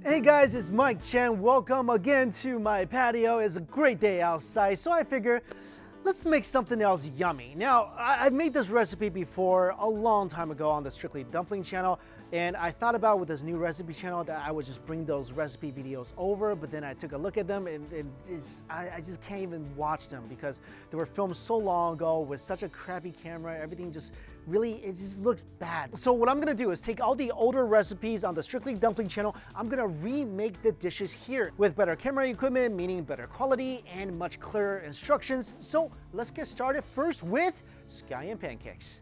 Hey guys, it's Chen. Welcome again to my patio. It's a great day outside, so I figure let's make something else yummy. Now, I've made this recipe before a long time ago on the Strictly Dumpling channel, and I thought about with this new recipe channel that I would just bring those recipe videos over, but then I took a look at them and I just can't even watch them because they were filmed so long ago with such a crappy camera. Everything just really, it just looks bad. So what I'm gonna do is take all the older recipes on the Strictly Dumpling channel, I'm gonna remake the dishes here with better camera equipment, meaning better quality and much clearer instructions. So let's get started first with scallion pancakes.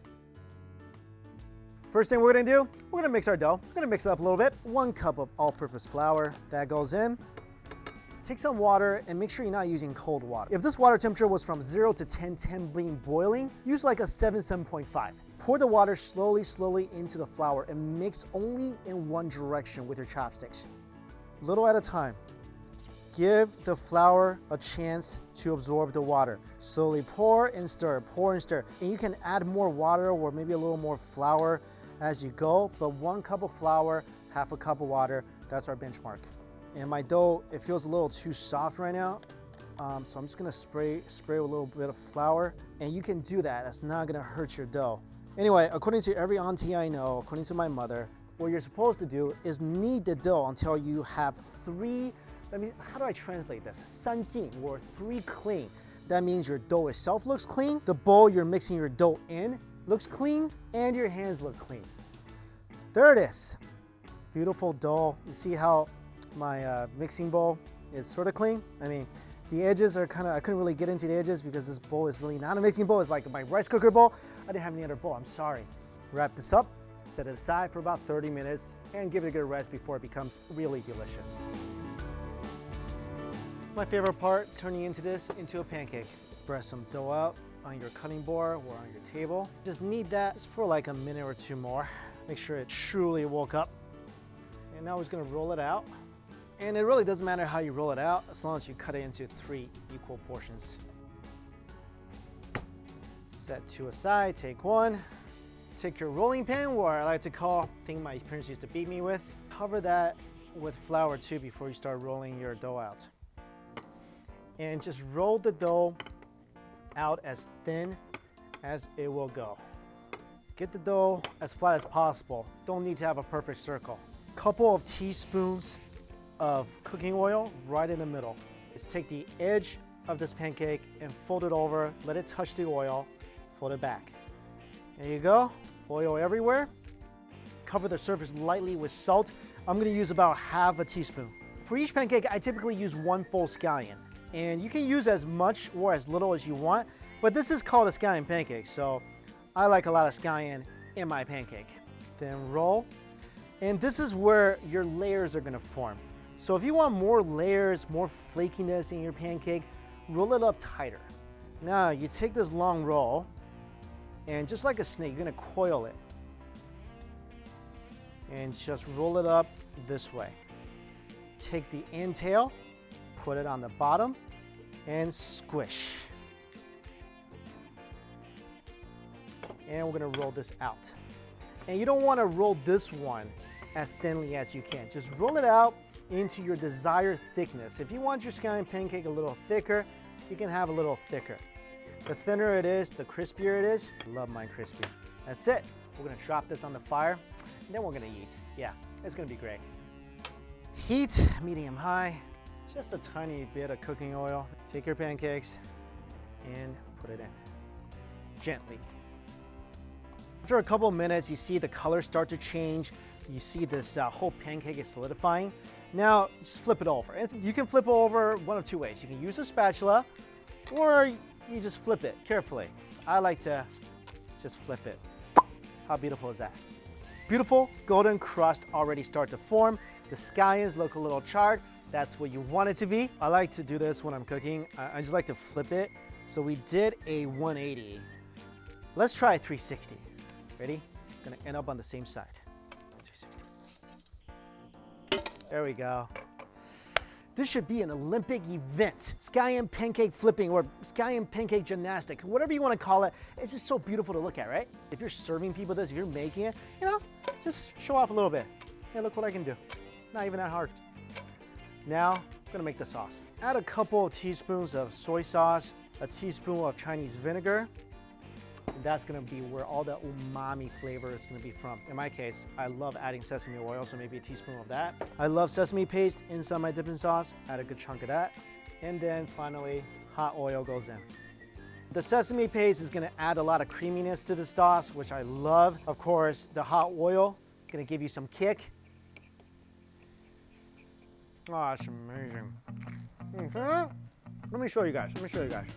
First thing we're gonna do, we're gonna mix our dough. We're gonna mix it up a little bit. 1 cup of all-purpose flour, that goes in. Take some water and make sure you're not using cold water. If this water temperature was from 0 to 10 being boiling, use like a 7.5. Pour the water slowly into the flour and mix only in one direction with your chopsticks. Little at a time. Give the flour a chance to absorb the water. Slowly pour and stir. And you can add more water or maybe a little more flour as you go, but 1 cup of flour, half a cup of water, that's our benchmark. And my dough, it feels a little too soft right now, so I'm just gonna spray with a little bit of flour, and you can do that. That's not gonna hurt your dough. Anyway, according to every auntie I know, according to my mother, what you're supposed to do is knead the dough until you have 3, how do I translate this? 三净, or 3 clean. That means your dough itself looks clean, the bowl you're mixing your dough in looks clean, and your hands look clean. There it is. Beautiful dough. You see how my mixing bowl is sort of clean? I mean, the edges are I couldn't really get into the edges because this bowl is really not a mixing bowl. It's like my rice cooker bowl. I didn't have any other bowl, I'm sorry. Wrap this up, set it aside for about 30 minutes, and give it a good rest before it becomes really delicious. My favorite part, turning into a pancake. Spread some dough out on your cutting board or on your table. Just knead that just for like a minute or 2 more. Make sure it truly woke up. And now we're just gonna roll it out. And it really doesn't matter how you roll it out as long as you cut it into 3 equal portions. Set 2 aside, take 1. Take your rolling pin, or I like to call, thing my parents used to beat me with. Cover that with flour too before you start rolling your dough out. And just roll the dough out as thin as it will go. Get the dough as flat as possible. Don't need to have a perfect circle. Couple of teaspoons of cooking oil right in the middle. Just take the edge of this pancake and fold it over, let it touch the oil, fold it back. There you go, oil everywhere. Cover the surface lightly with salt. I'm gonna use about half a teaspoon. For each pancake, I typically use 1 full scallion. And you can use as much or as little as you want, but this is called a scallion pancake, so I like a lot of scallion in my pancake. Then roll, and this is where your layers are gonna form. So if you want more layers, more flakiness in your pancake, roll it up tighter. Now you take this long roll, and just like a snake, you're gonna coil it. And just roll it up this way. Take the end tail, put it on the bottom, and squish. And we're gonna roll this out. And you don't wanna roll this one as thinly as you can. Just roll it out into your desired thickness. If you want your scallion pancake a little thicker, you can have a little thicker. The thinner it is, the crispier it is. I love mine crispy. That's it. We're gonna drop this on the fire, and then we're gonna eat. Yeah, it's gonna be great. Heat, medium high, just a tiny bit of cooking oil. Take your pancakes and put it in, gently. After a couple of minutes, you see the color start to change. You see this whole pancake is solidifying. Now, just flip it over. You can flip it over 1 of 2 ways. You can use a spatula, or you just flip it carefully. I like to just flip it. How beautiful is that? Beautiful golden crust already start to form. The scallions look a little charred. That's what you want it to be. I like to do this when I'm cooking. I just like to flip it. So we did a 180. Let's try a 360. Ready? Gonna end up on the same side. 360. There we go. This should be an Olympic event. Scallion pancake flipping or scallion pancake gymnastic, whatever you want to call it. It's just so beautiful to look at, right? If you're serving people this, if you're making it, you know, just show off a little bit. Hey, look what I can do. Not even that hard. Now, I'm gonna make the sauce. Add a couple of teaspoons of soy sauce, a teaspoon of Chinese vinegar. And that's gonna be where all the umami flavor is gonna be from. In my case, I love adding sesame oil, so maybe a teaspoon of that. I love sesame paste inside my dipping sauce. Add a good chunk of that. And then finally, hot oil goes in. The sesame paste is gonna add a lot of creaminess to the sauce, which I love. Of course, the hot oil gonna give you some kick. Oh, that's amazing. Let me show you guys.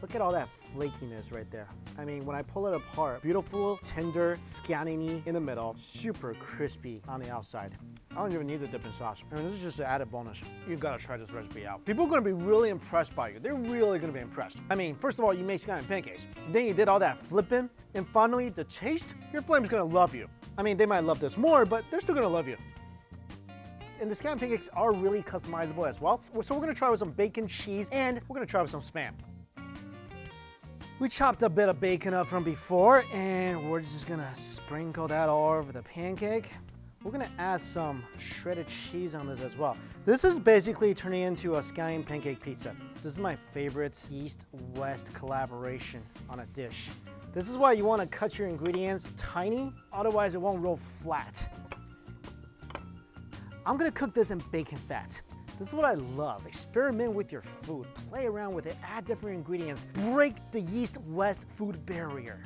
Look at all that flakiness right there. I mean, when I pull it apart, beautiful, tender, scallion in the middle, super crispy on the outside. I don't even need the dipping sauce. I mean, this is just an added bonus. You gotta try this recipe out. People are gonna be really impressed by you. They're really gonna be impressed. I mean, first of all, you made Scallion pancakes. Then you did all that flipping. And finally, the taste, your flame's gonna love you. I mean, they might love this more, but they're still gonna love you. And the Scallion pancakes are really customizable as well. So we're gonna try with some bacon, cheese, and we're gonna try with some Spam. We chopped a bit of bacon up from before, and we're just gonna sprinkle that all over the pancake. We're gonna add some shredded cheese on this as well. This is basically turning into a Scallion pancake pizza. This is my favorite East-West collaboration on a dish. This is why you wanna cut your ingredients tiny, otherwise it won't roll flat. I'm gonna cook this in bacon fat. This is what I love. Experiment with your food. Play around with it, add different ingredients. Break the East-West food barrier.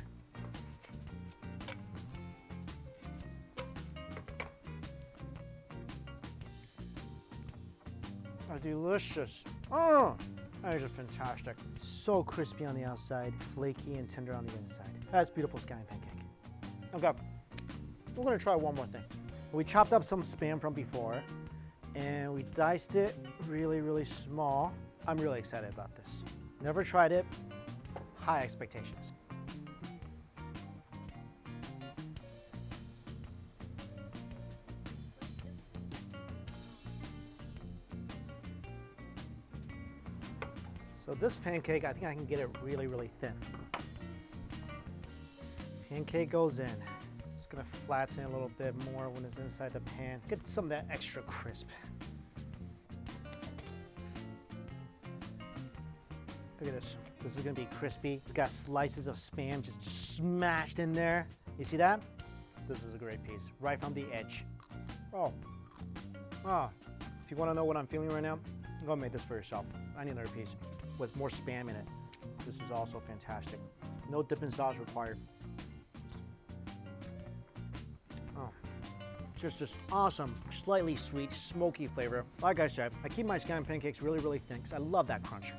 Delicious. Oh, that is just fantastic. So crispy on the outside, flaky and tender on the inside. That's beautiful Scallion pancake. Okay, we're gonna try one more thing. We chopped up some Spam from before, and we diced it really, really small. I'm really excited about this. Never tried it, high expectations. So this pancake, I think I can get it really, really thin. Pancake goes in. It's gonna flatten a little bit more when it's inside the pan. Get some of that extra crisp. Look at this. This is gonna be crispy. It's got slices of Spam just smashed in there. You see that? This is a great piece, right from the edge. Oh. If you wanna know what I'm feeling right now, go make this for yourself. I need another piece with more Spam in it. This is also fantastic. No dipping sauce required. Oh, just this awesome, slightly sweet, smoky flavor. Like I said, I keep my Scallion pancakes really, really thin because I love that crunch.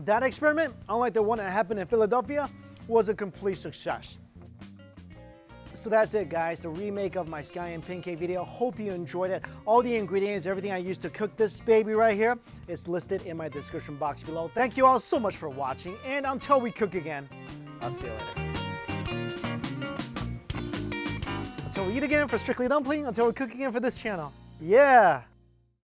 That experiment, unlike the one that happened in Philadelphia, was a complete success. So that's it, guys, the remake of my Scallion pancake video. Hope you enjoyed it. All the ingredients, everything I used to cook this baby right here is listed in my description box below. Thank you all so much for watching, and until we cook again, I'll see you later. Until we eat again for Strictly Dumpling, until we cook again for this channel. Yeah!